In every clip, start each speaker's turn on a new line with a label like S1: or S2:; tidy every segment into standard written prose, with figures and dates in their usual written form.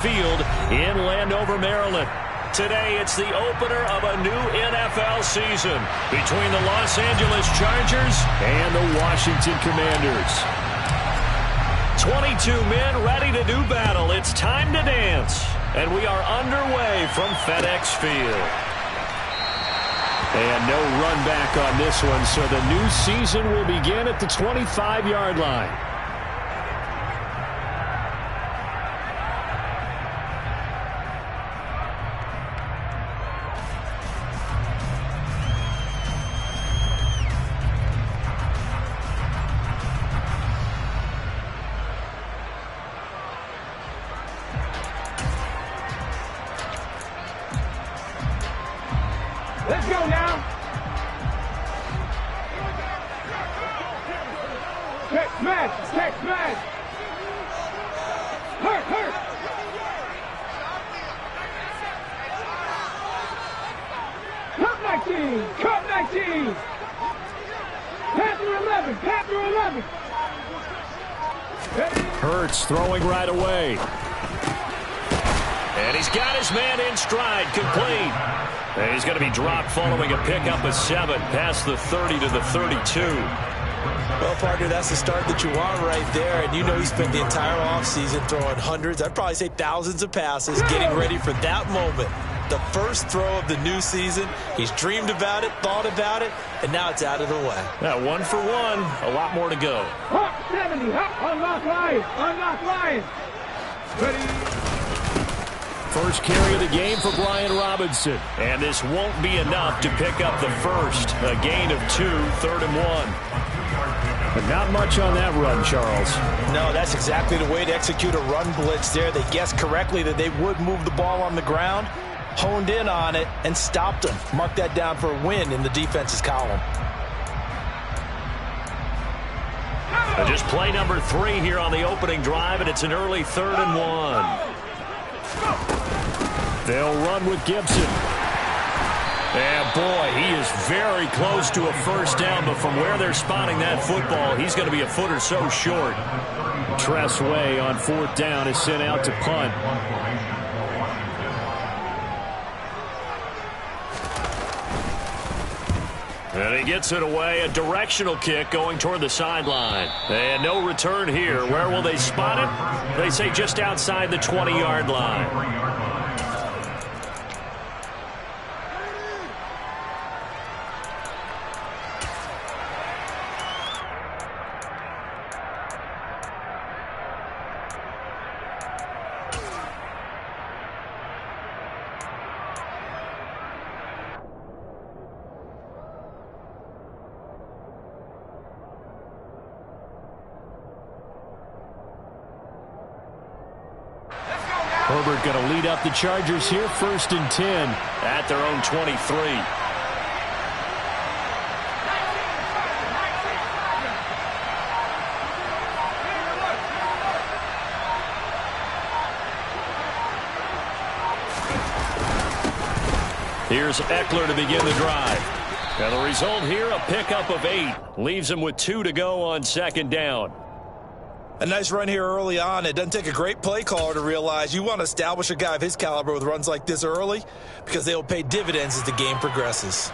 S1: Field in Landover, Maryland. Today, it's the opener of a new NFL season between the Los Angeles Chargers and the Washington Commanders. 22 men ready to do battle. It's time to dance. And we are underway from FedEx Field. And no run back on this one, so the new season will begin at the 25-yard line.
S2: Let's go now. Check smash. Check smash. Hurt, hurt. Cut 19. Cut 19. Panther 11. Panther 11.
S1: Hurts throwing right away. And he's got his man in stride, complete. And he's going to be dropped following a pickup of 7 past the 30 to the 32.
S3: Well, partner, that's the start that you want right there. And you know he spent the entire offseason throwing hundreds, I'd probably say thousands of passes, getting ready for that moment. The first throw of the new season. He's dreamed about it, thought about it, and now it's out of the way.
S1: Now, 1 for 1, a lot more to go.
S2: Hawk 70. Hawk, unlock Lions. Unlock Lions. Ready.
S1: First carry of the game for Brian Robinson. And this won't be enough to pick up the first. A gain of 2, 3rd and 1. But not much on that run, Charles.
S3: No, that's exactly the way to execute a run blitz there. They guessed correctly that they would move the ball on the ground, honed in on it, and stopped them. Mark that down for a win in the defense's column.
S1: And just play number 3 here on the opening drive, and it's an early 3rd and 1. They'll run with Gibson. And boy, he is very close to a first down, but from where they're spotting that football, he's going to be a foot or so short. Tress Way on 4th down is sent out to punt. And he gets it away, a directional kick going toward the sideline. And no return here. Where will they spot it? They say just outside the 20-yard line. Herbert going to lead up the Chargers here, 1st and 10 at their own 23. Here's Eckler to begin the drive. And the result here, a pickup of 8. Leaves him with 2 to go on 2nd down.
S3: A nice run here early on. It doesn't take a great play caller to realize you want to establish a guy of his caliber with runs like this early because they will pay dividends as the game progresses.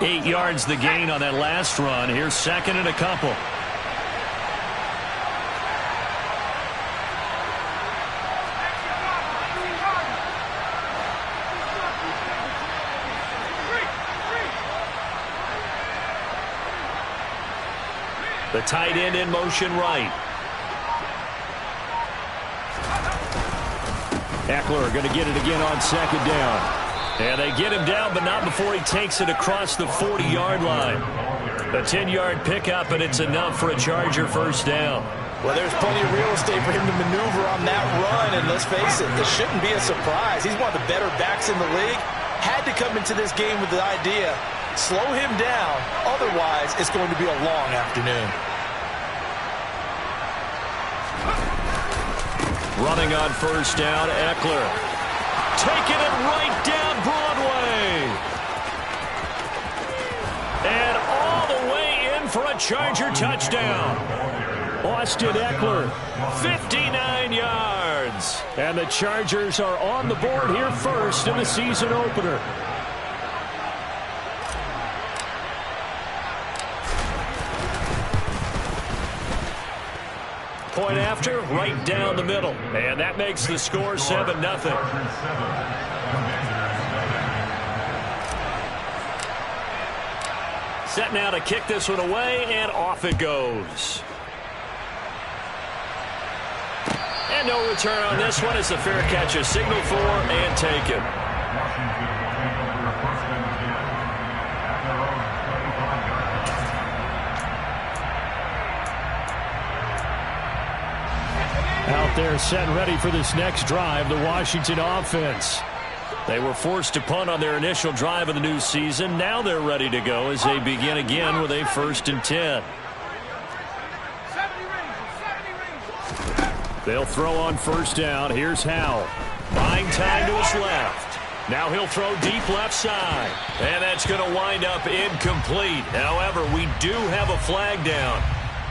S1: Eight yards the gain on that last run. Here's 2nd and a couple. The tight end in motion right. Eckler going to get it again on 2nd down. And they get him down, but not before he takes it across the 40-yard line. A 10-yard pickup, and it's enough for a Charger first down.
S3: Well, there's plenty of real estate for him to maneuver on that run, and let's face it, this shouldn't be a surprise. He's one of the better backs in the league. Had to come into this game with the idea, slow him down, otherwise it's going to be a long afternoon.
S1: Running on first down, Eckler. Taking it right down Broadway. And all the way in for a Charger touchdown. Austin Eckler, 59 yards. And the Chargers are on the board here first in the season opener. Point after, right down the middle. And that makes the score 7-0. Set now to kick this one away, and off it goes. And no return on this one. It's a fair catch, a signal for, and taken. Out there set and ready for this next drive, the Washington offense. They were forced to punt on their initial drive of the new season. Now they're ready to go as they begin again with a 1st and 10. They'll throw on 1st down. Here's Howell. Buying time to his left. Now he'll throw deep left side. And that's going to wind up incomplete. However, we do have a flag down.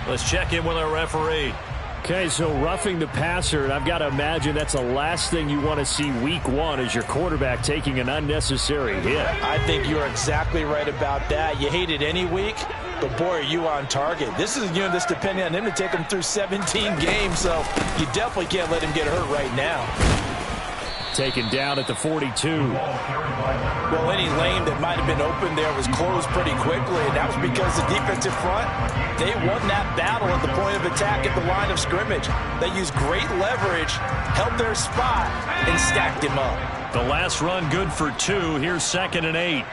S1: Let's check in with our referee. Okay, so roughing the passer, and I've got to imagine that's the last thing you want to see week 1 as your quarterback taking an unnecessary hit.
S3: I think you're exactly right about that. You hate it any week, but boy, are you on target. This is, this depending on him to take him through 17 games, so you definitely can't let him get hurt right now.
S1: Taken down at the 42.
S3: Well, any lane that might have been open there was closed pretty quickly, and that was because the defensive front, they won that battle at the point of attack at the line of scrimmage. They used great leverage, held their spot, and stacked him up.
S1: The last run good for 2. Here's 2nd and 8.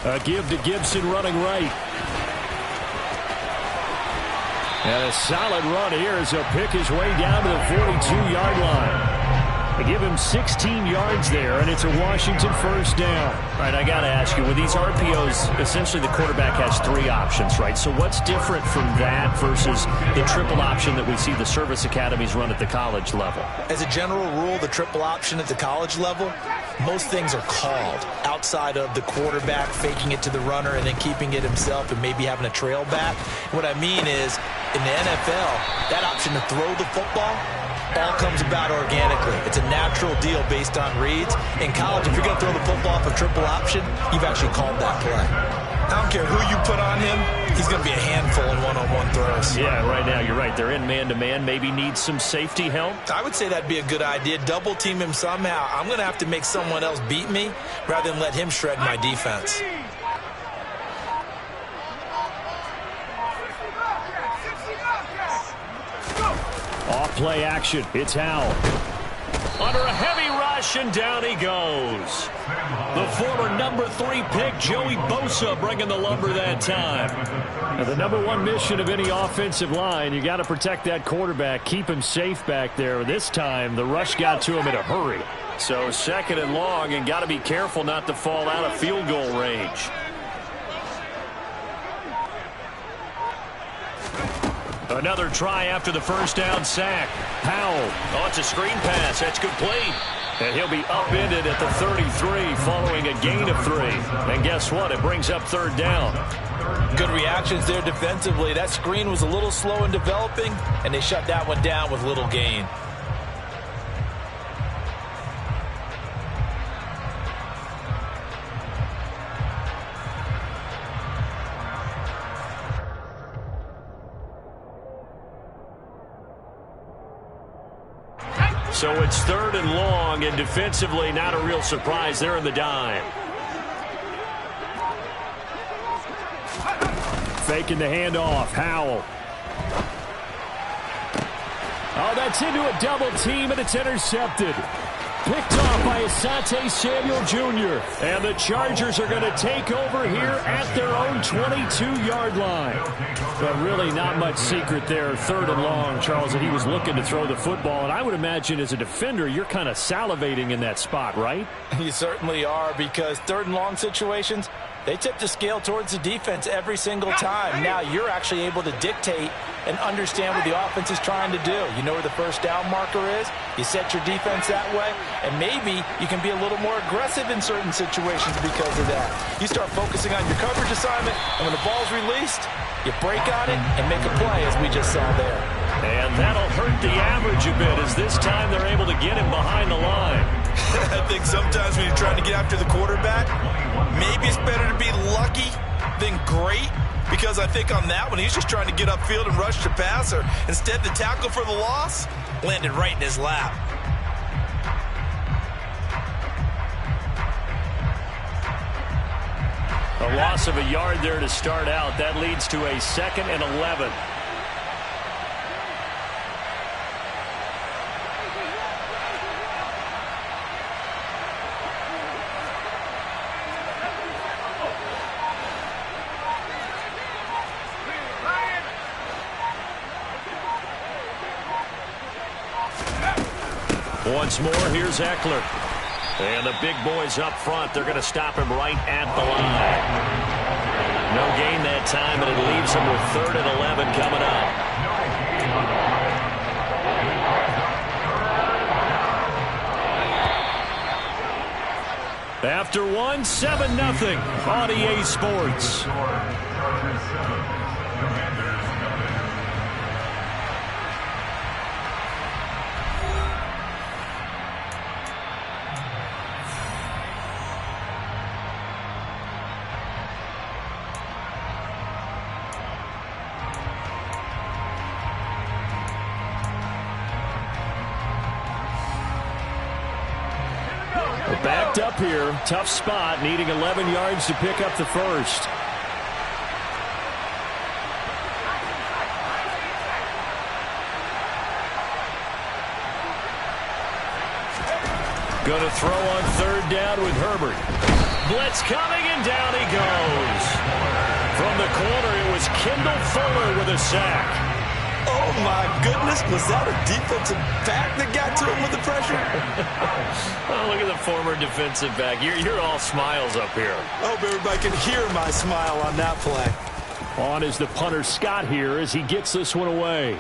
S1: A give to Gibson running right. And a solid run here as he'll pick his way down to the 42-yard line. They give him 16 yards there, and it's a Washington 1st down. All right, I got to ask you, with these RPOs, essentially the quarterback has 3 options, right? So what's different from that versus the triple option that we see the service academies run at the college level?
S3: As a general rule, the triple option at the college level, most things are called outside of the quarterback faking it to the runner and then keeping it himself and maybe having a trail back. What I mean is, in the NFL, that option to throw the football all comes about organically. It's a natural deal based on reads. In college, if you're going to throw the football off a triple option, you've actually called that play. I don't care who you put on him, he's going to be a handful in one-on-one throws.
S1: Yeah, right now, you're right. They're in man-to-man, maybe needs some safety help.
S3: I would say that'd be a good idea. Double team him somehow. I'm going to have to make someone else beat me rather than let him shred my defense.
S1: Off play action. It's Howell. Under a heavy rush, and down he goes. The former number 3 pick, Joey Bosa, bringing the lumber that time. Now, the number 1 mission of any offensive line, you got to protect that quarterback, keep him safe back there. This time, the rush got to him in a hurry. So 2nd and long, and got to be careful not to fall out of field goal range. Another try after the 1st down sack. Howell. Oh, it's a screen pass. That's complete. And he'll be upended at the 33 following a gain of 3. And guess what? It brings up 3rd down.
S3: Good reactions there defensively. That screen was a little slow in developing, and they shut that one down with little gain.
S1: So it's 3rd and long, and defensively not a real surprise. They're in the dime. Faking the handoff. Howell. Oh, that's into a double team, and it's intercepted. Picked off by Asante Samuel Jr. And the Chargers are going to take over here at their own 22-yard line. But really not much secret there. 3rd and long, Charles, that he was looking to throw the football. And I would imagine as a defender, you're kind of salivating in that spot, right?
S3: You certainly are, because 3rd and long situations, they tip the scale towards the defense every single time. Now you're actually able to dictate and understand what the offense is trying to do. You know where the first down marker is. You set your defense that way, and maybe you can be a little more aggressive in certain situations because of that. You start focusing on your coverage assignment, and when the ball's released, you break on it and make a play, as we just saw there.
S1: And that'll hurt the average a bit, as this time they're able to get him behind the line.
S3: I think sometimes when you're trying to get after the quarterback, maybe it's better to be lucky than great, because I think on that one, he's just trying to get upfield and rush the passer. Instead, the tackle for the loss landed right in his lap.
S1: A loss of a yard there to start out. That leads to a 2nd and 11. Once more, here's Eckler. And the big boys up front, they're going to stop him right at the line. No gain that time, and it leaves him with 3rd and 11 coming up. After one, 7-0 on EA Sports. Backed up here, tough spot, needing 11 yards to pick up the first. Going to throw on 3rd down with Herbert. Blitz coming, and down he goes. From the corner, it was Kendall Fuller with a sack.
S3: Oh, my goodness. Was that a defensive back that got to him with the pressure?
S1: Oh, look at the former defensive back. You're all smiles up here.
S3: I hope everybody can hear my smile on that play.
S1: On is the punter Scott here as he gets this one away.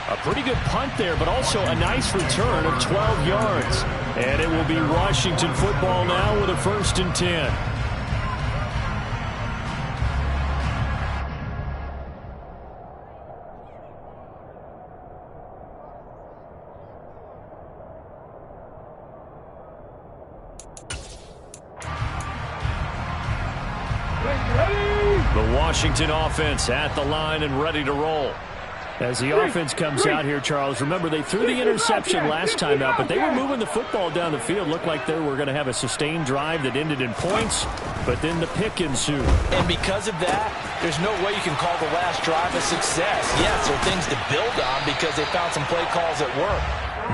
S1: A pretty good punt there, but also a nice return of 12 yards. And it will be Washington football now with a 1st and 10. The Washington offense at the line and ready to roll. As the offense comes out here, Charles, remember they threw the interception last time out, but they were moving the football down the field. Looked like they were going to have a sustained drive that ended in points, but then the pick ensued.
S3: And because of that, there's no way you can call the last drive a success. Yes, there are things to build on because they found some play calls that work.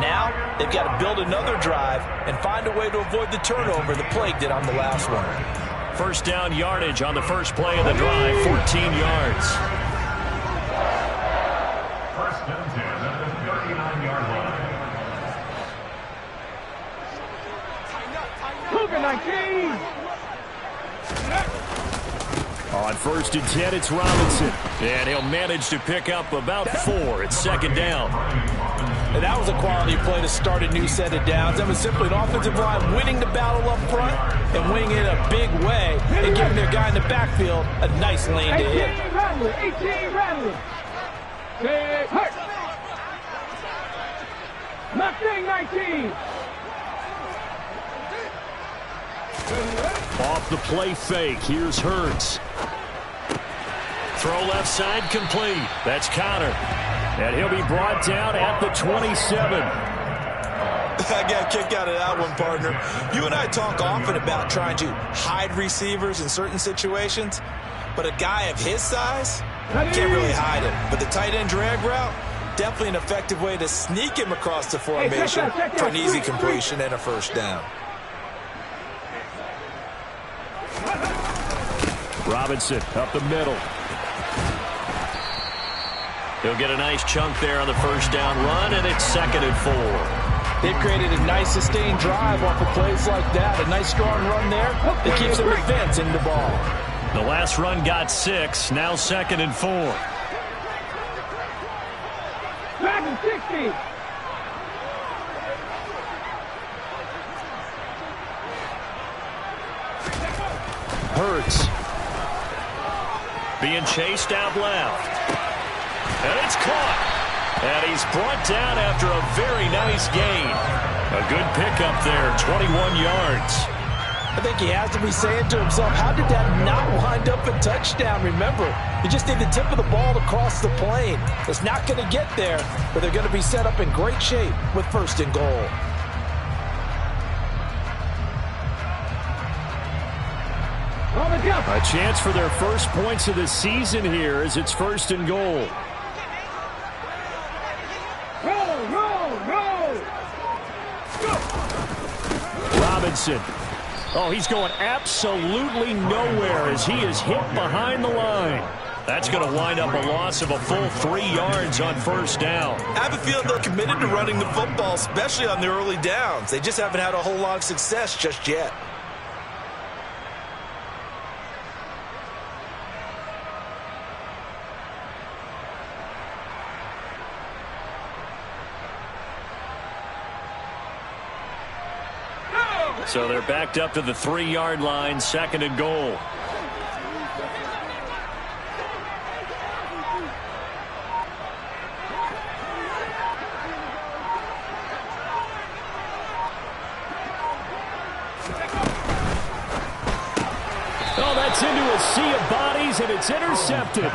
S3: Now, they've got to build another drive and find a way to avoid the turnover the Plague did on the last one.
S1: 1st down yardage on the first play of the drive, 14 yards.
S4: 1st and 10 at the 39-yard line.
S2: Cougar 19.
S1: On 1st and 10, it's Robinson. And he'll manage to pick up about 4. It's 2nd down.
S3: And that was a quality play to start a new set of downs. That was simply an offensive line winning the battle up front and winning it in a big way and giving their guy in the backfield a nice lane to hit.
S2: 18 Rattler. Say hurt. Mustang 19.
S1: Off the play fake, here's Hurts. Throw left side complete. That's Connor. And he'll be brought down at the 27.
S3: I got a kick out of that one, partner. You and I talk often about trying to hide receivers in certain situations, but a guy of his size can't really hide him. But the tight end drag route, definitely an effective way to sneak him across the formation for an easy completion and a 1st down.
S1: Robinson up the middle. He'll get a nice chunk there on the 1st down run, and it's 2nd and 4.
S3: They've created a nice sustained drive off of plays like that. A nice strong run there that keeps them advancing the ball.
S1: The last run got 6. Now 2nd and 4.
S2: Back and 60.
S1: Hurts. Being chased out left. And it's caught. And he's brought down after a very nice gain. A good pickup there, 21 yards.
S3: I think he has to be saying to himself, how did that not wind up a touchdown? Remember, you just need the tip of the ball to cross the plane. It's not going to get there, but they're going to be set up in great shape with 1st and goal.
S1: A chance for their first points of the season here as it's 1st and goal.
S2: Roll.
S1: Robinson. Oh, he's going absolutely nowhere as he is hit behind the line. That's going to wind up a loss of a full 3 yards on 1st down.
S3: I have a feeling they're committed to running the football, especially on the early downs. They just haven't had a whole lot of success just yet.
S1: So they're backed up to the 3-yard line, 2nd and goal. Oh, that's into a sea of bodies, and it's intercepted.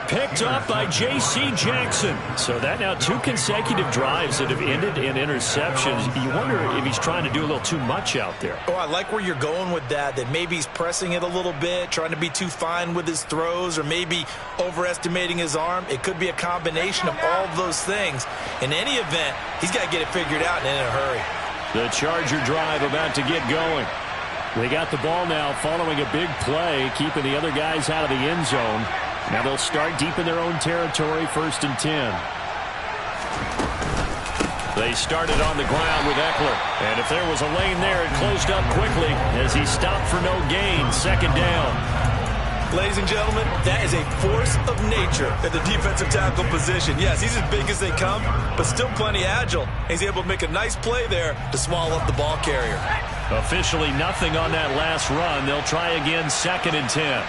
S1: Picked up by J.C. Jackson. So that now 2 consecutive drives that have ended in interceptions. You wonder if he's trying to do a little too much out there.
S3: Oh, I like where you're going with that maybe he's pressing it a little bit, trying to be too fine with his throws, or maybe overestimating his arm. It could be a combination of all of those things. In any event, he's got to get it figured out and in a hurry.
S1: The Charger drive about to get going. They got the ball now following a big play, keeping the other guys out of the end zone. Now they'll start deep in their own territory, 1st and 10. They started on the ground with Eckler. And if there was a lane there, it closed up quickly as he stopped for no gain. 2nd down.
S3: Ladies and gentlemen, that is a force of nature at the defensive tackle position. Yes, he's as big as they come, but still plenty agile. He's able to make a nice play there to swallow up the ball carrier.
S1: Officially nothing on that last run. They'll try again, 2nd and 10.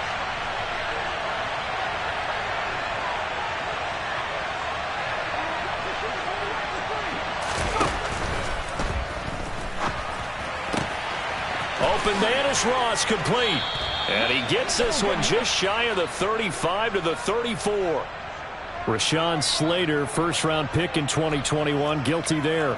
S1: Bananas Ross complete. And he gets this one just shy of the 35 to the 34. Rashawn Slater, 1st-round pick in 2021, guilty there.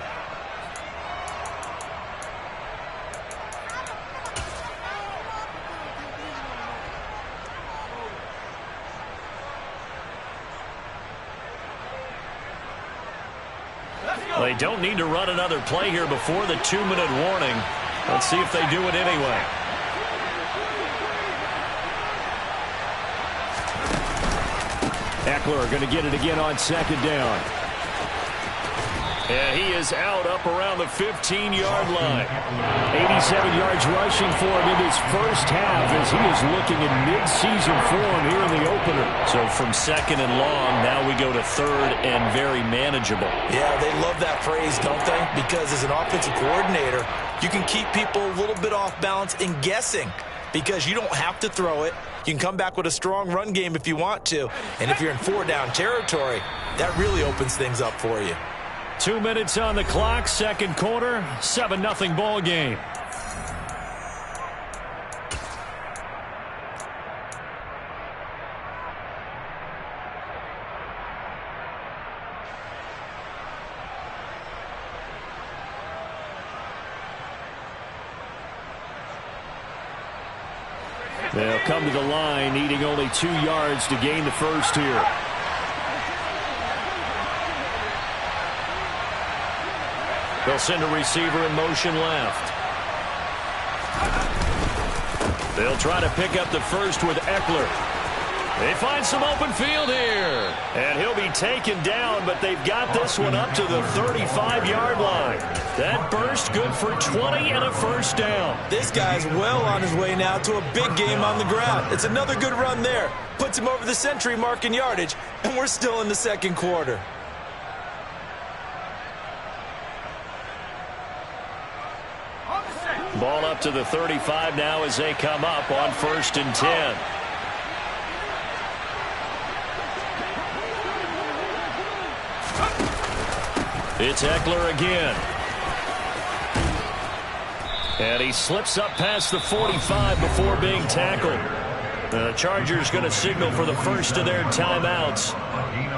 S1: They don't need to run another play here before the 2-minute warning. Let's see if they do it anyway. Eckler going to get it again on 2nd down. And he is out up around the 15-yard line. 87 yards rushing for him in his 1st half as he is looking in mid-season form here in the opener. So from 2nd and long, now we go to 3rd and very manageable.
S3: Yeah, they love that phrase, don't they? Because as an offensive coordinator, you can keep people a little bit off balance and guessing because you don't have to throw it. You can come back with a strong run game if you want to. And if you're in 4-down territory, that really opens things up for you.
S1: 2 minutes on the clock, 2nd quarter, 7-0 ball game. They'll come to the line, needing only 2 yards to gain the 1st here. They'll send a receiver in motion left. They'll try to pick up the 1st with Eckler. They find some open field here. And he'll be taken down, but they've got this one up to the 35-yard line. That burst good for 20 and a first down.
S3: This guy's well on his way now to a big game on the ground. It's another good run there. Puts him over the century mark in yardage, and we're still in the second quarter.
S1: Ball up to the 35 now as they come up on 1st and 10. It's Ekeler again. And he slips up past the 45 before being tackled. The Chargers going to signal for the first of their timeouts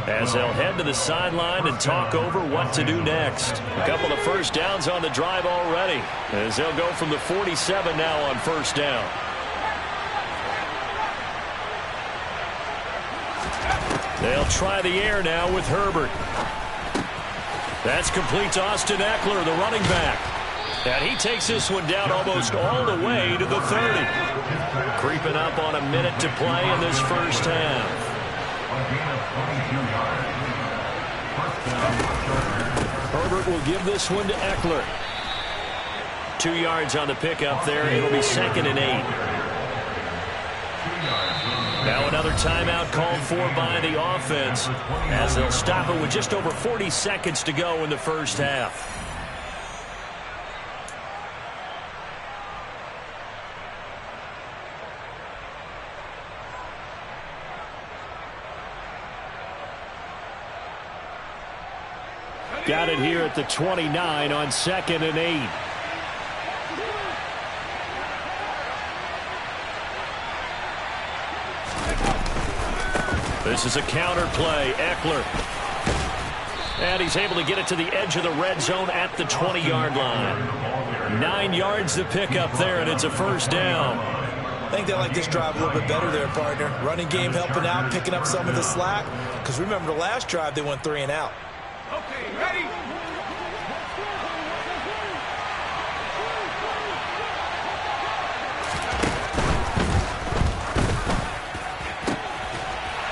S1: as they'll head to the sideline and talk over what to do next. A couple of first downs on the drive already as they'll go from the 47 now on 1st down. They'll try the air now with Herbert. That's complete to Austin Ekeler, the running back. And he takes this one down almost all the way to the 30. Creeping up on a minute to play in this first half. Herbert will give this one to Ekeler. 2 yards on the pickup there. It'll be 2nd and 8. Now another timeout called for by the offense as they'll stop it with just over 40 seconds to go in the first half. Got it here at the 29 on 2nd and 8. This is a counter play. Ekeler. And he's able to get it to the edge of the red zone at the 20-yard line. 9 yards to pick up there, and it's a first down.
S3: I think they like this drive a little bit better there, partner. Running game helping out, picking up some of the slack. Because remember the last drive, they went 3 and out.
S2: Okay, ready?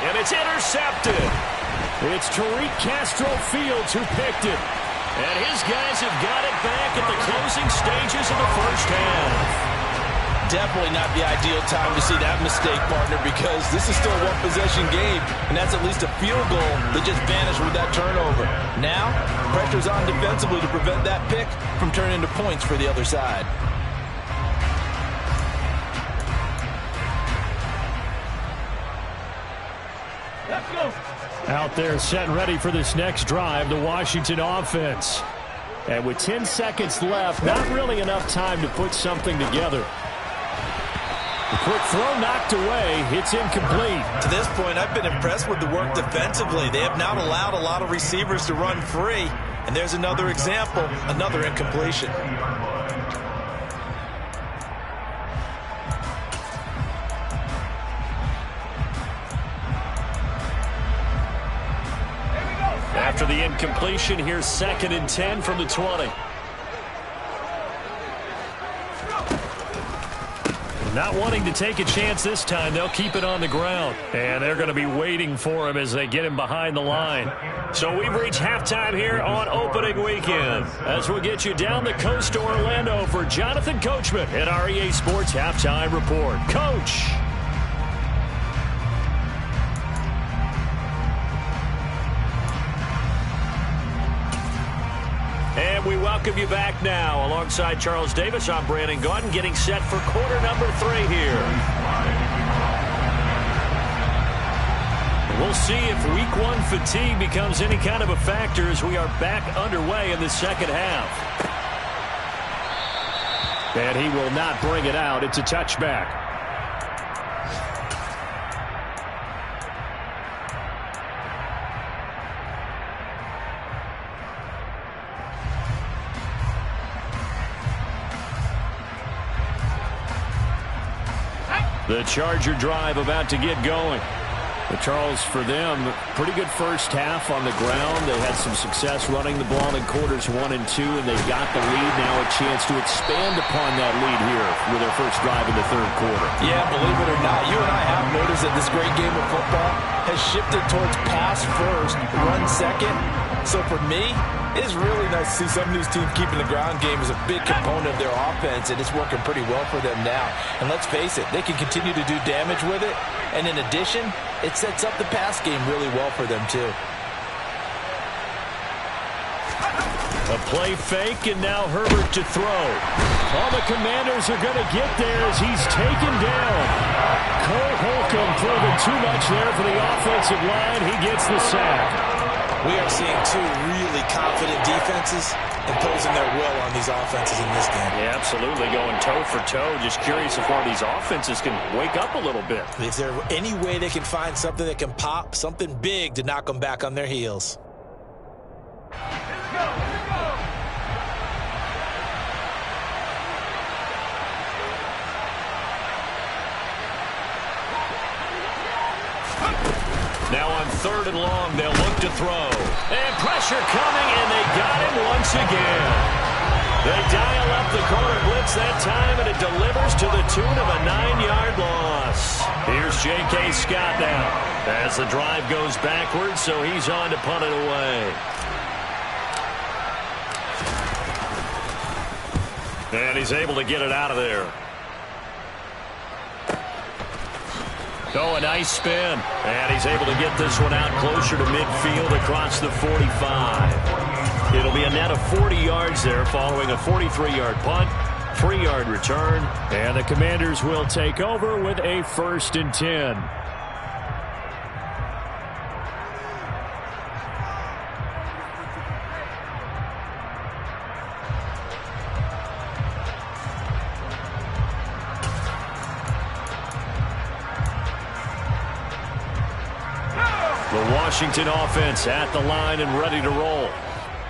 S1: And it's intercepted. It's Tariq Castro-Fields who picked it. And his guys have got it back at the closing stages of the first half.
S3: Definitely not the ideal time to see that mistake, partner, because this is still a one-possession game, and that's at least a field goal that just vanished with that turnover. Now, pressure's on defensively to prevent that pick from turning into points for the other side.
S2: Let's go.
S1: Out there set and ready for this next drive, the Washington offense. And with 10 seconds left, not really enough time to put something together. The quick throw knocked away. It's incomplete.
S3: To this point, I've been impressed with the work defensively. They have not allowed a lot of receivers to run free. And there's another example, another incompletion.
S1: After the incompletion, here's 2nd and 10 from the 20. Not wanting to take a chance this time, they'll keep it on the ground. And they're going to be waiting for him as they get him behind the line. So we've reached halftime here on opening weekend. As we get you down the coast to Orlando for Jonathan Coachman at our EA Sports Halftime Report. Coach. And we welcome you back now. Alongside Charles Davis, I'm Brandon Gaudin, getting set for quarter number 3 here. We'll see if week 1 fatigue becomes any kind of a factor as we are back underway in the second half. And he will not bring it out. It's a touchback. The Charger drive about to get going. But Charles, for them, pretty good first half on the ground. They had some success running the ball in quarters 1 and 2, and they've got the lead. Now a chance to expand upon that lead here with their first drive in the third quarter.
S3: Yeah, believe it or not, you and I have noticed that this great game of football has shifted towards pass first, run second. So for me, it's really nice to see some of these teams keeping the ground game as a big component of their offense, and it's working pretty well for them now. And let's face it, they can continue to do damage with it. And in addition, it sets up the pass game really well for them too.
S1: A play fake, and now Herbert to throw. All the Commanders are going to get there as he's taken down. Cole Holcomb proving too much there for the offensive line. He gets the sack.
S3: We are seeing two really confident defenses imposing their will on these offenses in this game.
S1: Yeah, absolutely, going toe for toe. Just curious if one of these offenses can wake up a little bit.
S3: Is there any way they can find something that can pop, something big to knock them back on their heels?
S1: Now on 3rd and long, they'll look to throw. And pressure coming, and they got him once again. They dial up the corner blitz that time, and it delivers to the tune of a 9-yard loss. Here's J.K. Scott now as the drive goes backwards, so he's on to punt it away. And he's able to get it out of there. Oh, a nice spin. And he's able to get this one out closer to midfield across the 45. It'll be a net of 40 yards there following a 43-yard punt, 3-yard return. And the Commanders will take over with a 1st and 10. Washington offense at the line and ready to roll.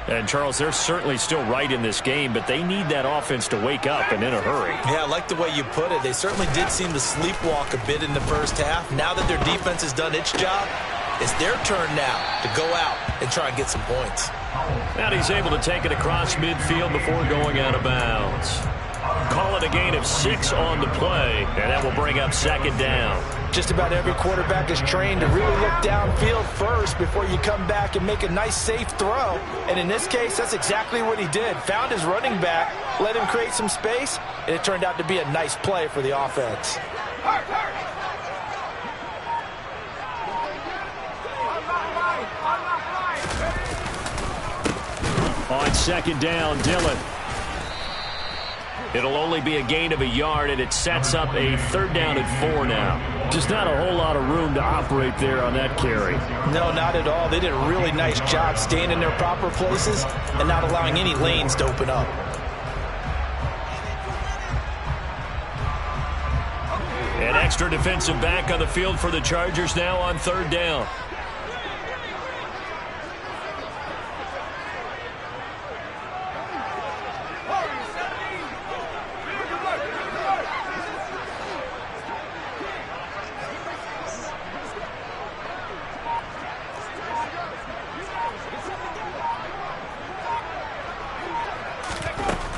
S1: And, Charles, they're certainly still right in this game, but they need that offense to wake up and in a hurry.
S3: Yeah, I like the way you put it. They certainly did seem to sleepwalk a bit in the first half. Now that their defense has done its job, it's their turn now to go out and try and get some points.
S1: And he's able to take it across midfield before going out of bounds. Call it a gain of 6 on the play, and that will bring up 2nd down.
S3: Just about every quarterback is trained to really look downfield first before you come back and make a nice, safe throw. And in this case, that's exactly what he did. Found his running back, let him create some space, and it turned out to be a nice play for the offense.
S1: On 2nd down, Dillon. It'll only be a gain of a yard, and it sets up a 3rd down and 4 now. Just not a whole lot of room to operate there on that carry.
S3: No, not at all. They did a really nice job staying in their proper places and not allowing any lanes to open up.
S1: An extra defensive back on the field for the Chargers now on 3rd down.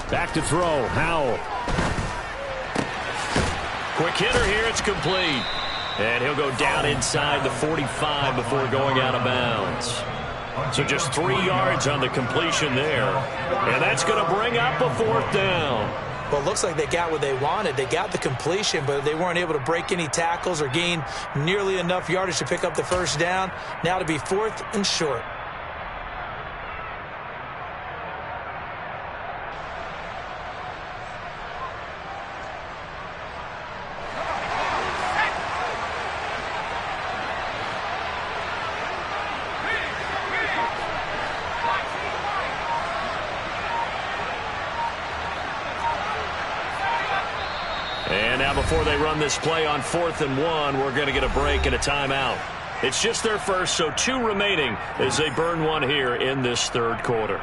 S1: Back to throw, Howell. Quick hitter here, it's complete. And he'll go down inside the 45 before going out of bounds. So just 3 yards on the completion there. And that's going to bring up a 4th down.
S3: Well, it looks like they got what they wanted. They got the completion, but they weren't able to break any tackles or gain nearly enough yardage to pick up the 1st down. Now to be 4th and short.
S1: And now before they run this play on 4th and 1, we're going to get a break and a timeout. It's just their first, so 2 remaining as they burn one here in this 3rd quarter.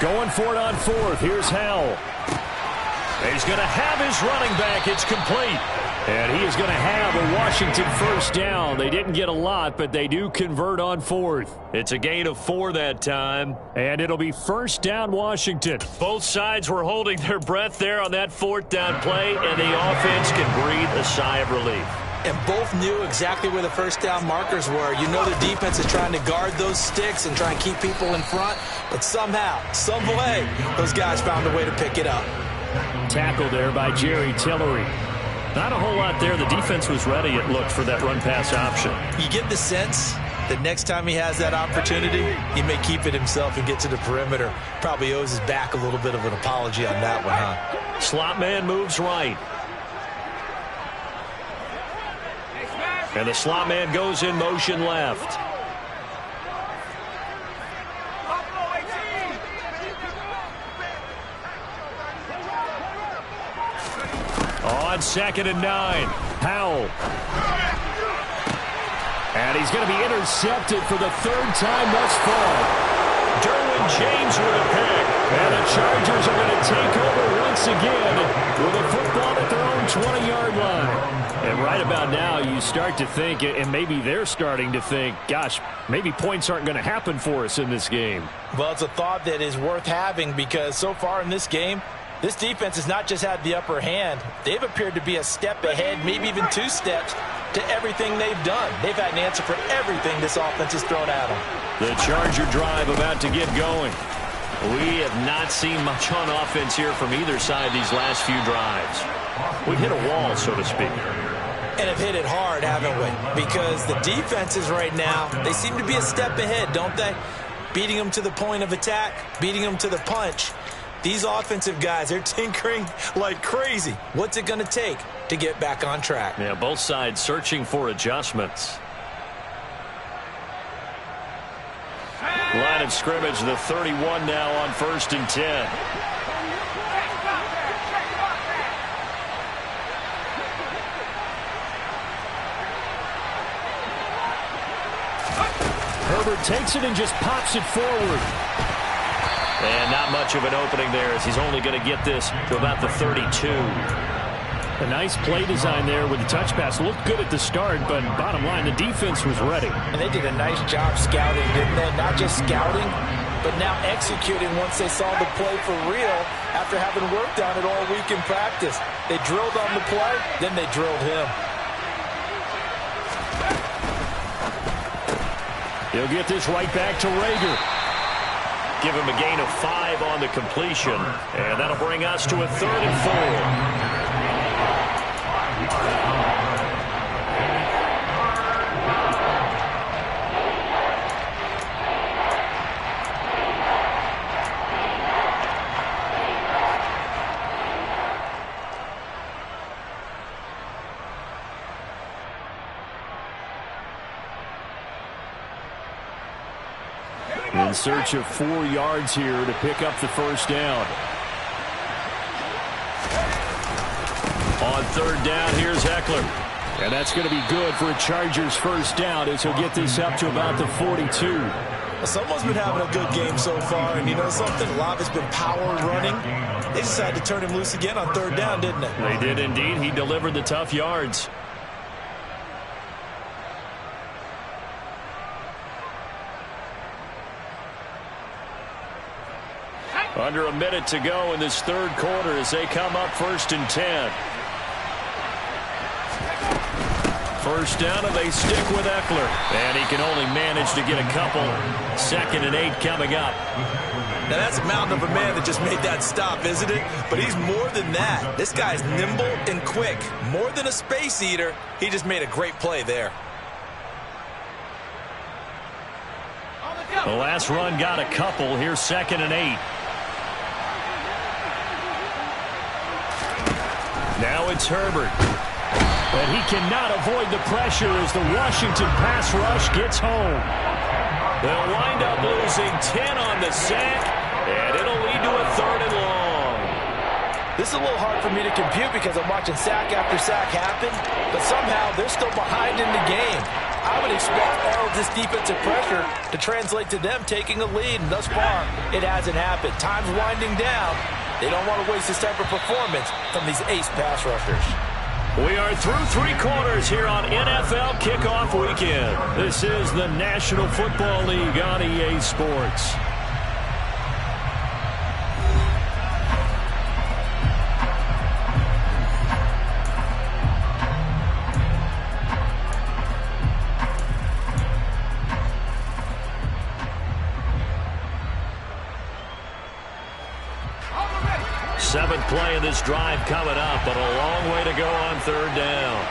S1: Going for it on fourth. Here's Howell. He's going to have his running back. It's complete. And he is going to have a Washington first down. They didn't get a lot, but they do convert on fourth. It's a gain of 4 that time, and it'll be first down Washington. Both sides were holding their breath there on that fourth down play, and the offense can breathe a sigh of relief.
S3: And both knew exactly where the first down markers were. You know the defense is trying to guard those sticks and try and keep people in front, but somehow, some way, those guys found a way to pick it up.
S1: Tackle there by Jerry Tillery. Not a whole lot there. The defense was ready, it looked, for that run-pass option.
S3: You get the sense that next time he has that opportunity, he may keep it himself and get to the perimeter. Probably owes his back a little bit of an apology on that one, huh?
S1: Slot man moves right. And the slot man goes in motion left. On 2nd and 9, Howell. And he's going to be intercepted for the 3rd time thus far. Derwin James with a pick. And the Chargers are going to take over once again with a football at their own 20-yard line. And right about now, you start to think, and maybe they're starting to think, gosh, maybe points aren't going to happen for us in this game.
S3: Well, it's a thought that is worth having because so far in this game, this defense has not just had the upper hand. They've appeared to be a step ahead, maybe even 2 steps, to everything they've done. They've had an answer for everything this offense has thrown at them.
S1: The Charger drive about to get going. We have not seen much on offense here from either side these last few drives. We've hit a wall, so to speak.
S3: And have hit it hard, haven't we? Because the defenses right now, they seem to be a step ahead, don't they? Beating them to the point of attack, beating them to the punch. These offensive guys, they're tinkering like crazy. What's it going to take to get back on track?
S1: Yeah, both sides searching for adjustments. Line of scrimmage, the 31 now on 1st and 10. Herbert takes it and just pops it forward. And not much of an opening there as he's only going to get this to about the 32. A nice play design there with the touch pass. Looked good at the start, but bottom line, the defense was ready.
S3: And they did a nice job scouting, didn't they? Not just scouting, but now executing once they saw the play for real after having worked on it all week in practice. They drilled on the play, then they drilled him.
S1: He'll get this right back to Rager. Give him a gain of 5 on the completion. And that'll bring us to a 3rd and 4. In search of 4 yards here to pick up the first down. On 3rd down, here's Eckler. And that's going to be good for a Chargers first down as he'll get this up to about the 42.
S3: Well, someone's been having a good game so far, and you know something? A lot has been power running. They decided to turn him loose again on 3rd down, didn't they?
S1: They did indeed. He delivered the tough yards. Under a minute to go in this 3rd quarter as they come up 1st and 10. First down, and they stick with Eckler. And he can only manage to get a couple. 2nd and 8 coming up.
S3: Now that's a mountain of a man that just made that stop, isn't it? But he's more than that. This guy's nimble and quick. More than a space eater. He just made a great play there.
S1: The last run got a couple. Here's 2nd and 8. Now it's Herbert. But he cannot avoid the pressure as the Washington pass rush gets home. They'll wind up losing 10 on the sack, and it'll lead to a 3rd and long.
S3: This is a little hard for me to compute because I'm watching sack after sack happen, but somehow they're still behind in the game. I would expect all of this defensive pressure to translate to them taking a lead, and thus far, it hasn't happened. Time's winding down. They don't want to waste this type of performance from these ace pass rushers.
S1: We are through 3 quarters here on NFL Kickoff Weekend. This is the National Football League on EA Sports. Seventh play of this drive coming up, but a long way to go on 3rd down.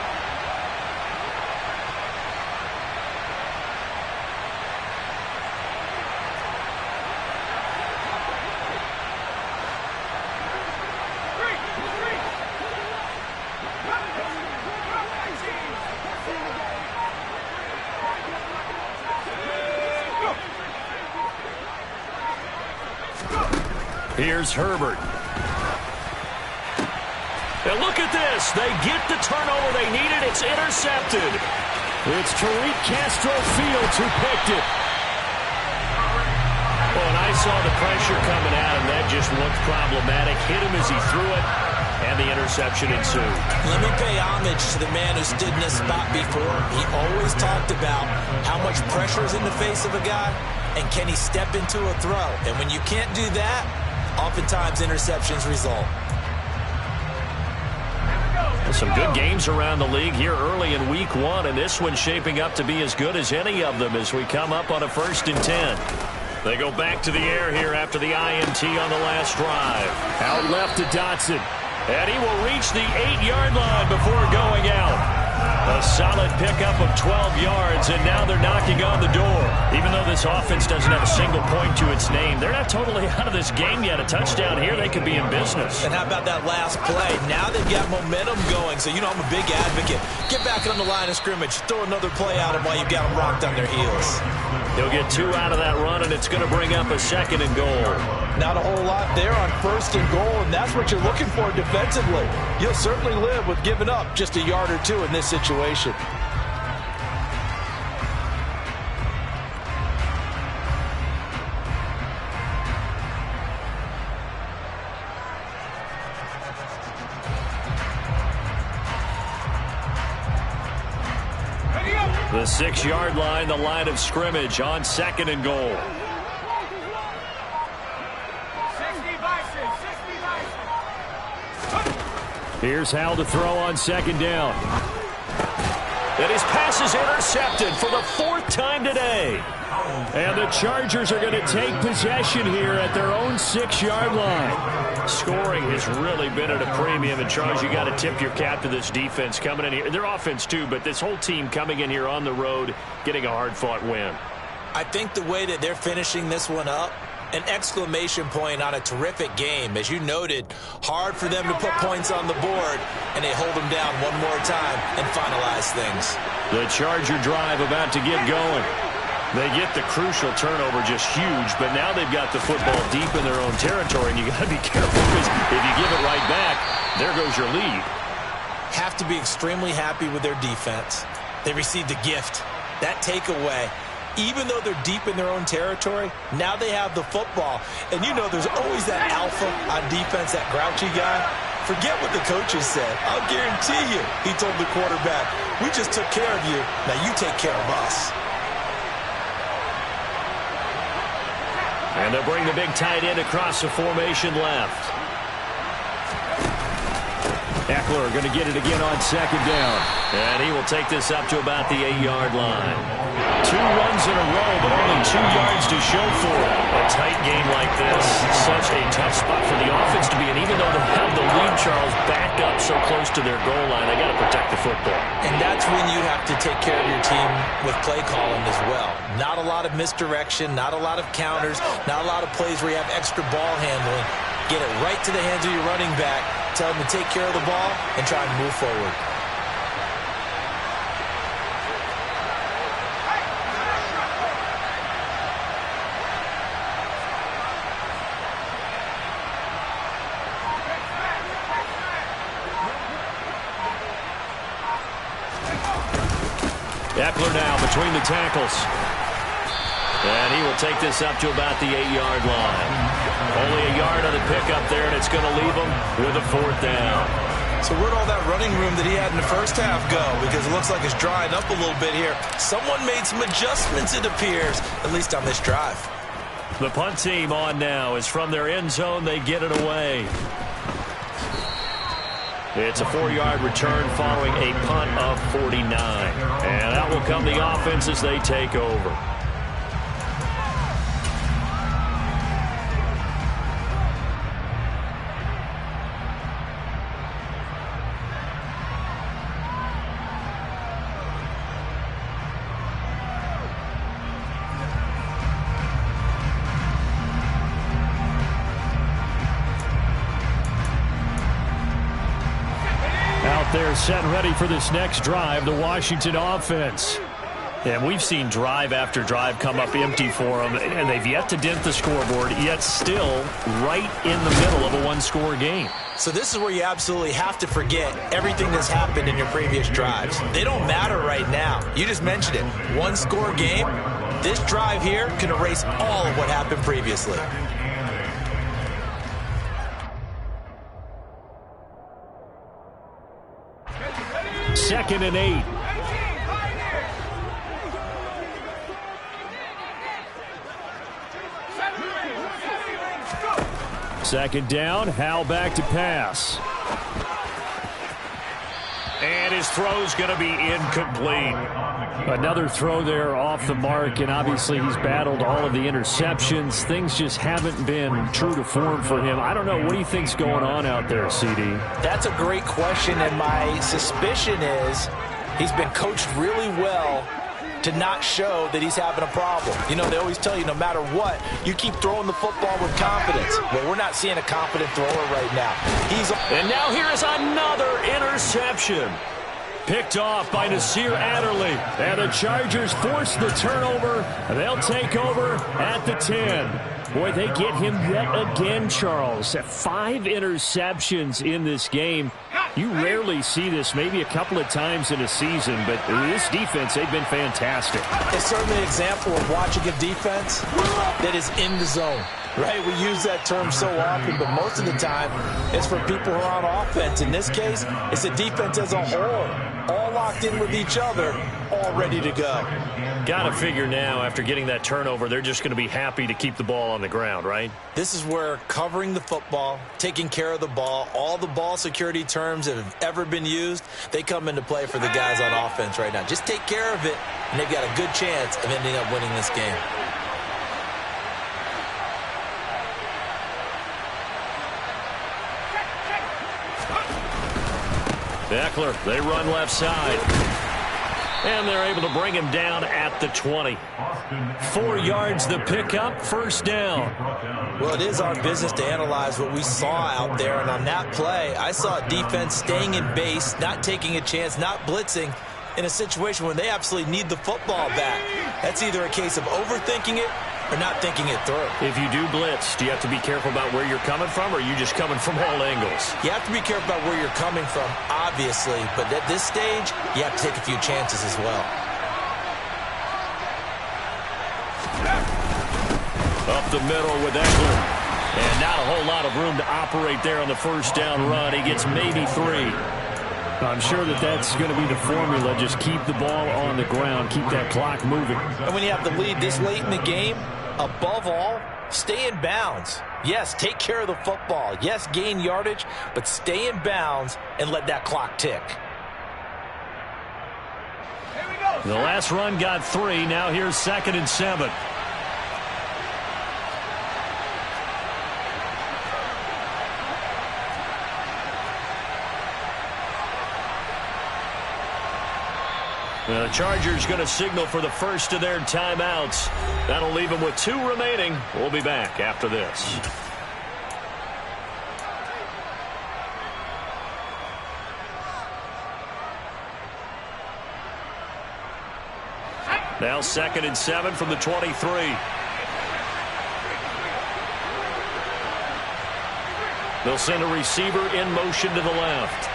S1: Here's Herbert. And look at this. They get the turnover they needed. It's intercepted. It's Tariq Castro Fields who picked it. Oh, and I saw the pressure coming at him. That just looked problematic. Hit him as he threw it, and the interception ensued.
S3: Let me pay homage to the man who stood in this spot before. He always talked about how much pressure is in the face of a guy, and can he step into a throw. And when you can't do that, oftentimes interceptions result.
S1: Some good games around the league here early in week 1, and this one's shaping up to be as good as any of them as we come up on a 1st and 10. They go back to the air here after the INT on the last drive. Out left to Dotson, and he will reach the 8-yard line before going out. A solid pickup of 12 yards, and now they're knocking on the door. Even though this offense doesn't have a single point to its name, they're not totally out of this game yet. A touchdown here, they could be in business.
S3: And how about that last play? Now they've got momentum going, so you know I'm a big advocate. Get back on the line of scrimmage. Throw another play at them while you've got them rocked on their heels.
S1: He'll get 2 out of that run, and it's going to bring up a 2nd and goal.
S3: Not a whole lot there on 1st and goal, and that's what you're looking for defensively. You'll certainly live with giving up just a yard or 2 in this situation.
S1: The 6-yard line, the line of scrimmage on 2nd and goal. Here's Hal to throw on 2nd down. And his pass is intercepted for the 4th time today. And the Chargers are going to take possession here at their own 6-yard line. Scoring has really been at a premium. And, Charles, you got to tip your cap to this defense coming in here. Their offense, too, but this whole team coming in here on the road, getting a hard-fought win.
S3: I think the way that they're finishing this one up, an exclamation point on a terrific game. As you noted, hard for them to put points on the board, and they hold them down one more time and finalize things.
S1: The Charger drive about to get going. They get the crucial turnover, just huge, but now they've got the football deep in their own territory, and you got to be careful because if you give it right back, there goes your lead.
S3: Have to be extremely happy with their defense. They received a gift. That takeaway, even though they're deep in their own territory, now they have the football. And you know there's always that alpha on defense, that grouchy guy. Forget what the coaches said. I'll guarantee you, he told the quarterback, we just took care of you. Now you take care of us.
S1: And they'll bring the big tight end across the formation left. Eckler going to get it again on 2nd down. And he will take this up to about the 8-yard line. 2 runs in a row, but only 2 yards to show for it. A tight game like this, such a tough spot for the offense to be in. Even though they have the lead, Charles, back up so close to their goal line, they got to protect the football.
S3: And that's when you have to take care of your team with play calling as well. Not a lot of misdirection, not a lot of counters, not a lot of plays where you have extra ball handling. Get it right to the hands of your running back, tell him to take care of the ball, and try and move forward.
S1: Eckler now between the tackles. And he will take this up to about the 8-yard line. Only a yard on the pickup there, and it's going to leave him with a 4th down.
S3: So where'd all that running room that he had in the first half go? Because it looks like it's drying up a little bit here. Someone made some adjustments, it appears, at least on this drive.
S1: The punt team on now is from their end zone. They get it away. It's a 4-yard return following a punt of 49. And out will come the offense as they take over. They're set and ready for this next drive, the Washington offense. And we've seen drive after drive come up empty for them, and they've yet to dent the scoreboard, yet still right in the middle of a one-score game.
S3: So this is where you absolutely have to forget everything that's happened in your previous drives. They don't matter right now. You just mentioned it. One-score game. This drive here can erase all of what happened previously.
S1: 2nd and 8. Second down, Howell back to pass. And his throw's going to be incomplete. Another throw there off the mark, and obviously he's battled all of the interceptions. Things just haven't been true to form for him. I don't know. What do you think's going on out there, CD?
S3: That's a great question, and my suspicion is he's been coached really well to not show that he's having a problem. You know, they always tell you no matter what, you keep throwing the football with confidence. Well, we're not seeing a confident thrower right now.
S1: And now here is another interception. Picked off by Nasir Adderley. And the Chargers force the turnover. They'll take over at the 10. Boy, they get him yet again, Charles. 5 interceptions in this game. You rarely see this, maybe a couple of times in a season, but this defense, they've been fantastic.
S3: It's certainly an example of watching a defense that is in the zone. Right, we use that term so often, but most of the time it's for people who are on offense. In this case, it's a defense as a whole, all locked in with each other, all ready to go.
S1: Got to figure now, after getting that turnover, they're just going to be happy to keep the ball on the ground, right?
S3: This is where covering the football, taking care of the ball, all the ball security terms that have ever been used, they come into play for the guys on offense right now. Just take care of it, and they've got a good chance of ending up winning this game.
S1: Eckler, they run left side. And they're able to bring him down at the 20. 4 yards the pickup, first down.
S3: Well, it is our business to analyze what we saw out there. And on that play, I saw a defense staying in base, not taking a chance, not blitzing in a situation when they absolutely need the football back. That's either a case of overthinking it or not thinking it through.
S1: If you do blitz, do you have to be careful about where you're coming from, or are you just coming from all angles?
S3: You have to be careful about where you're coming from, obviously, but at this stage, you have to take a few chances as well.
S1: Up the middle with Eckler. And not a whole lot of room to operate there on the first down run. He gets maybe 3. I'm sure that's going to be the formula. Just keep the ball on the ground. Keep that clock moving.
S3: And when you have the lead this late in the game, above all, stay in bounds. Yes, take care of the football. Yes, gain yardage, but stay in bounds and let that clock tick.
S1: The last run got 3. Now here's 2nd and 7. The Chargers going to signal for the first of their timeouts. That'll leave them with 2 remaining. We'll be back after this. Now 2nd and 7 from the 23. They'll send a receiver in motion to the left.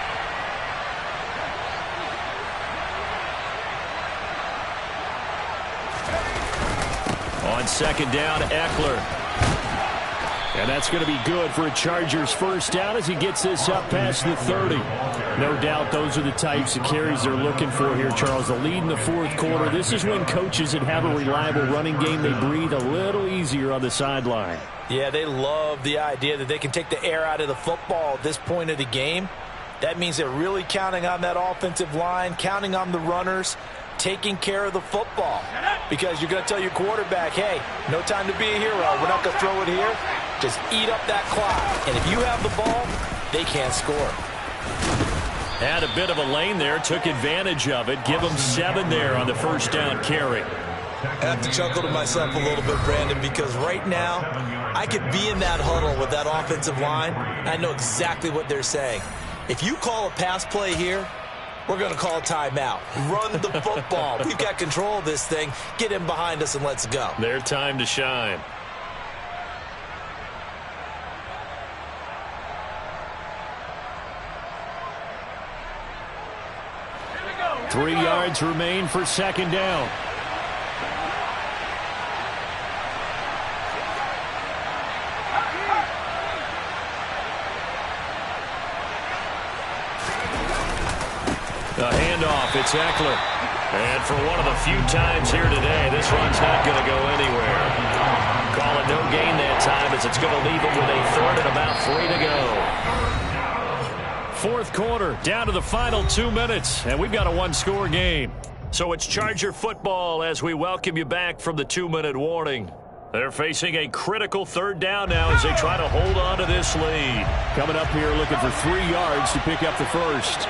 S1: On second down, Eckler. And that's going to be good for a Chargers first down as he gets this up past the 30. No doubt those are the types of carries they're looking for here, Charles. The lead in the fourth quarter. This is when coaches that have a reliable running game, they breathe a little easier on the sideline.
S3: Yeah, they love the idea that they can take the air out of the football at this point of the game. That means they're really counting on that offensive line, counting on the runners, taking care of the football. Because you're going to tell your quarterback, hey, no time to be a hero. We're not going to throw it here. Just eat up that clock. And if you have the ball, they can't score.
S1: Had a bit of a lane there, took advantage of it. Give them 7 there on the first down carry.
S3: I have to chuckle to myself a little bit, Brandon, because right now I could be in that huddle with that offensive line. I know exactly what they're saying. If you call a pass play here, we're going to call a timeout. Run the football. We've got control of this thing. Get in behind us and let's go.
S1: Their time to shine. Three yards remain for second down. A handoff, it's Eckler. And for one of the few times here today, this run's not going to go anywhere. Call it no gain that time as it's going to leave it with a 3rd and about 3 to go. Fourth quarter, down to the final 2 minutes, and we've got a one-score game. So it's Charger football as we welcome you back from the 2-minute warning. They're facing a critical 3rd down now as they try to hold on to this lead. Coming up here looking for 3 yards to pick up the first.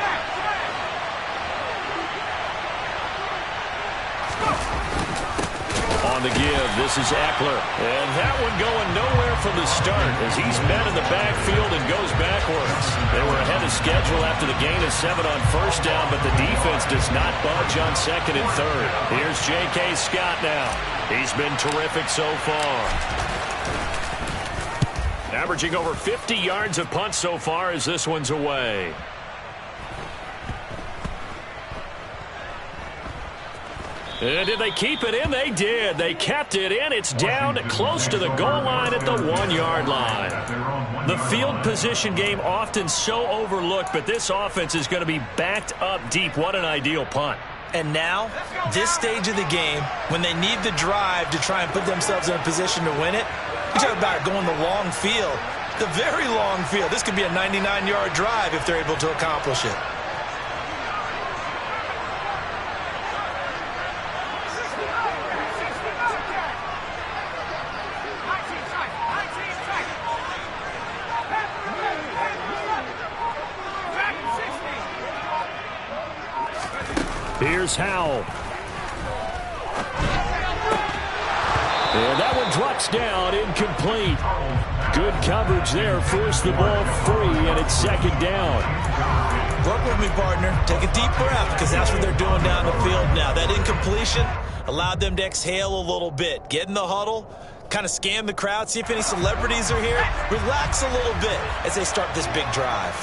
S1: On the give, this is Eckler. And that one going nowhere from the start as he's met in the backfield and goes backwards. They were ahead of schedule after the gain of 7 on first down, but the defense does not budge on second and third. Here's J.K. Scott now. He's been terrific so far. Averaging over 50 yards of punt so far as this one's away. And did they keep it in? They did. They kept it in. It's down close to the goal line at the 1-yard line. The field position game often so overlooked, but this offense is going to be backed up deep. What an ideal punt.
S3: And now, this stage of the game, when they need the drive to try and put themselves in a position to win it, you talk about going the long field, the very long field. This could be a 99-yard drive if they're able to accomplish it.
S1: Here's Howell. And that one drops down, incomplete. Good coverage there, forced the ball free, and it's second down.
S3: Work with me, partner. Take a deep breath, because that's what they're doing down the field now. That incompletion allowed them to exhale a little bit. Get in the huddle, kind of scan the crowd, see if any celebrities are here. Relax a little bit as they start this big drive.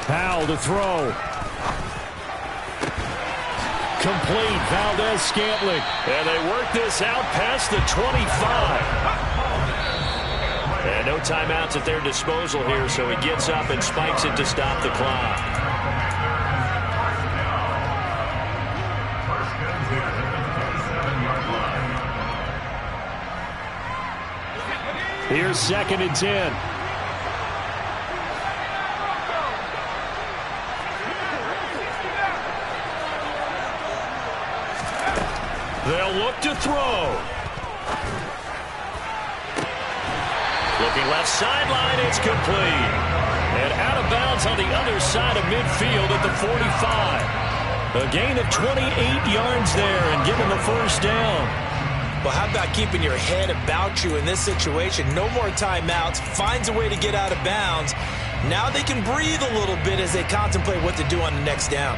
S1: Powell to throw. Complete. Valdez-Scantling. And they work this out past the 25. And no timeouts at their disposal here, so he gets up and spikes it to stop the clock. Here's 2nd and 10. They'll look to throw. Looking left sideline, it's complete. And out of bounds on the other side of midfield at the 45. A gain of 28 yards there and given the first down.
S3: Well, how about keeping your head about you in this situation? No more timeouts. Finds a way to get out of bounds. Now they can breathe a little bit as they contemplate what to do on the next down.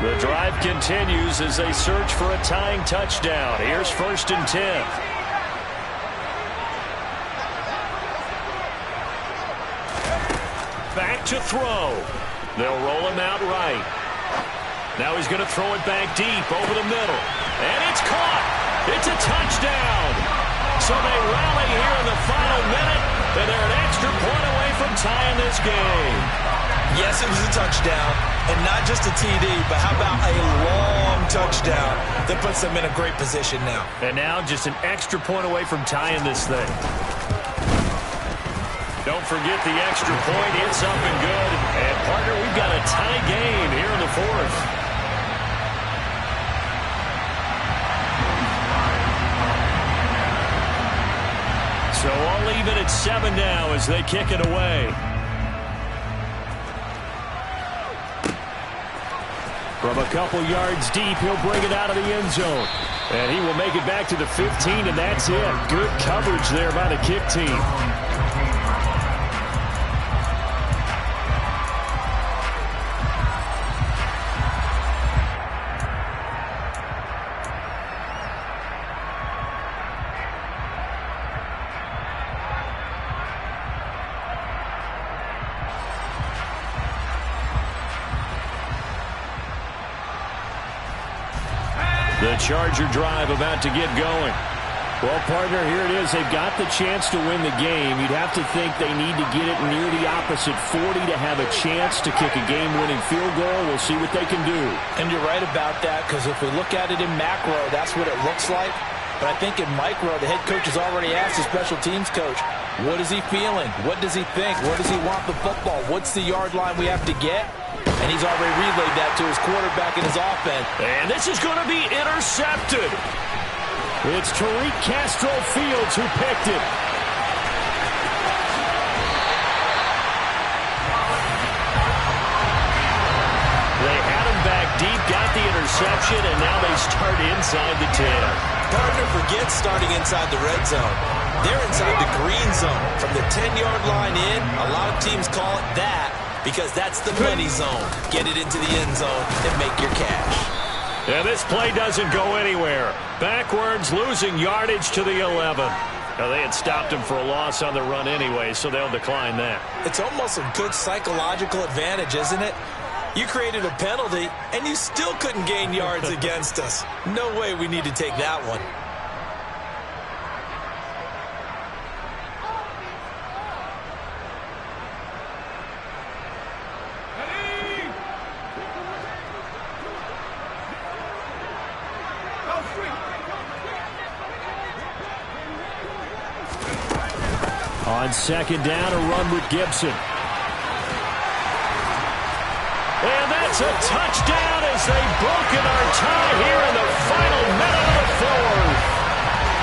S1: The drive continues as they search for a tying touchdown. Here's 1st and 10. Back to throw. They'll roll him out right. Now he's going to throw it back deep over the middle. And it's caught. It's a touchdown. So they rally here in the final minute, and they're an extra point away from tying this game.
S3: Yes, it was a touchdown, and not just a TD, but how about a long touchdown that puts them in a great position now.
S1: And now just an extra point away from tying this thing. Don't forget the extra point. It's up and good. And, partner, we've got a tie game here in the 4th. So all even at 7 now as they kick it away. From a couple yards deep, he'll bring it out of the end zone. And he will make it back to the 15, and that's it. Good coverage there by the kick team. The Charger drive about to get going. Well, partner, here it is. They've got the chance to win the game. You'd have to think they need to get it near the opposite 40 to have a chance to kick a game-winning field goal. We'll see what they can do.
S3: And you're right about that, because if we look at it in macro, that's what it looks like. But I think in micro, the head coach has already asked the special teams coach, what is he feeling? What does he think? Where does he want the football? What's the yard line we have to get? And he's already relayed that to his quarterback in his offense.
S1: And this is going to be intercepted. It's Tariq Castro-Fields who picked it. They had him back deep, got the interception, and now they start inside the 10.
S3: Partner, forget starting inside the red zone. They're inside the green zone. From the 10-yard line in, a lot of teams call it that because that's the money zone. Get it into the end zone and make your cash.
S1: And this play doesn't go anywhere. Backwards, losing yardage to the 11. Now, they had stopped him for a loss on the run anyway, so they'll decline that.
S3: It's almost a good psychological advantage, isn't it? You created a penalty, and you still couldn't gain yards against us. No way we need to take that one.
S1: On 2nd down, a run with Gibson. And that's a touchdown as they've broken our tie here in the final minute of the 4th.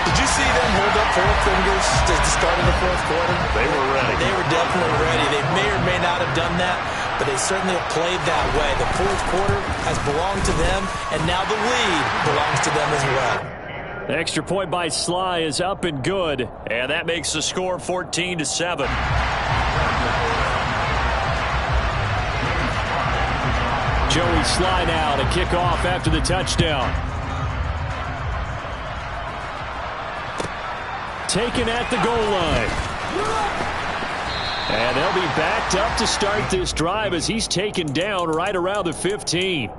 S3: Did you see them hold up 4 fingers at the start of the 4th quarter?
S1: They were ready.
S3: They were definitely ready. They may or may not have done that, but they certainly have played that way. The 4th quarter has belonged to them, and now the lead belongs to them as well.
S1: The extra point by Sly is up and good, and that makes the score 14-7. Joey Sly now to kick off after the touchdown. Taken at the goal line. And they'll be backed up to start this drive as he's taken down right around the 15.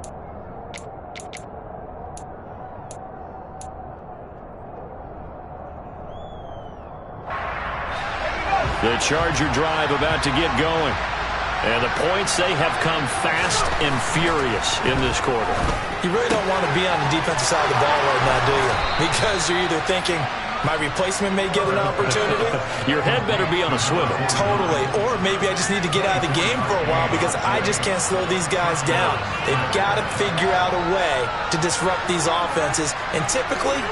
S1: The Charger drive about to get going. And the points, they have come fast and furious in this quarter.
S3: You really don't want to be on the defensive side of the ball right now, do you? Because you're either thinking, my replacement may get an opportunity.
S1: Your head better be on a swivel.
S3: Totally. Or maybe I just need to get out of the game for a while because I just can't slow these guys down. They've got to figure out a way to disrupt these offenses. And typically,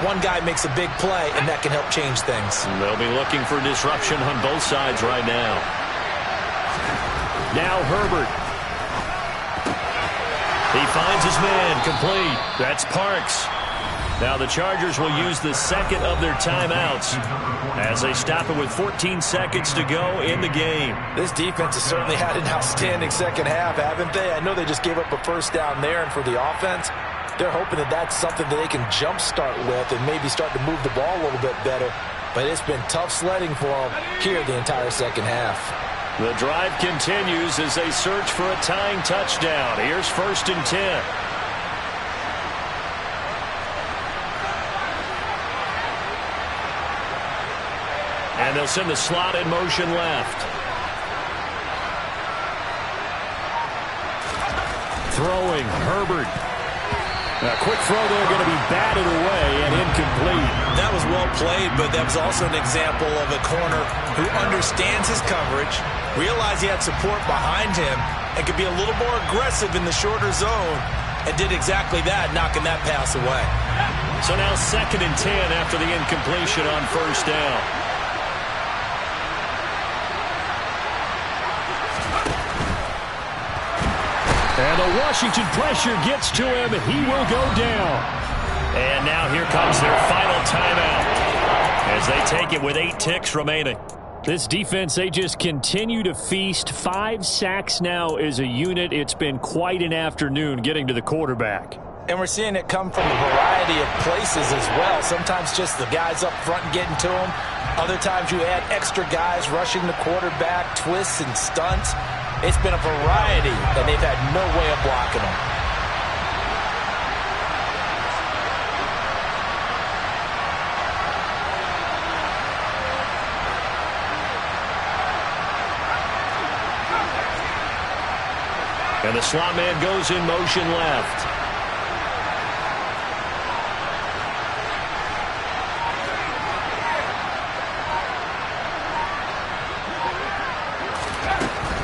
S3: one guy makes a big play, and that can help change things.
S1: They'll be looking for disruption on both sides right now. Now Herbert. He finds his man complete. That's Parks. Now the Chargers will use the second of their timeouts as they stop it with 14 seconds to go in the game.
S3: This defense has certainly had an outstanding second half, haven't they? I know they just gave up a first down there, and for the offense, they're hoping that that's something that they can jumpstart with and maybe start to move the ball a little bit better. But it's been tough sledding for them here the entire second half.
S1: The drive continues as they search for a tying touchdown. Here's 1st and 10. And they'll send the slot in motion left. Throwing, Herbert. A quick throw there, going to be batted away and incomplete.
S3: That was well played, but that was also an example of a corner who understands his coverage, realized he had support behind him, and could be a little more aggressive in the shorter zone, and did exactly that, knocking that pass away.
S1: So now 2nd and 10 after the incompletion on 1st down. And the Washington pressure gets to him. He will go down. And now here comes their final timeout as they take it with 8 ticks remaining. This defense, they just continue to feast. 5 sacks now as a unit. It's been quite an afternoon getting to the quarterback.
S3: And we're seeing it come from a variety of places as well. Sometimes just the guys up front getting to him. Other times you add extra guys rushing the quarterback, twists and stunts. It's been a variety, and they've had no way of blocking them.
S1: And the slot man goes in motion left.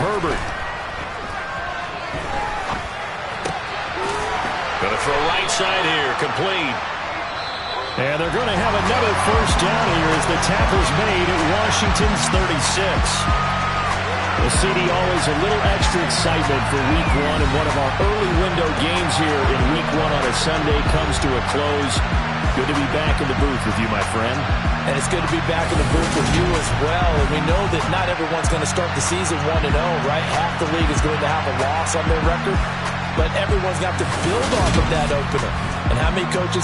S1: Herbert. Going to throw right side here, complete. And they're going to have another 1st down here as the tackle's made at Washington's 36. Well, CD, always a little extra excitement for Week 1, and one of our early window games here in Week 1 on a Sunday comes to a close. Good to be back in the booth with you, my friend.
S3: And it's good to be back in the booth with you as well. And we know that not everyone's going to start the season 1-0, right? Half the league is going to have a loss on their record. But everyone's going to have to build off of that opener. And how many coaches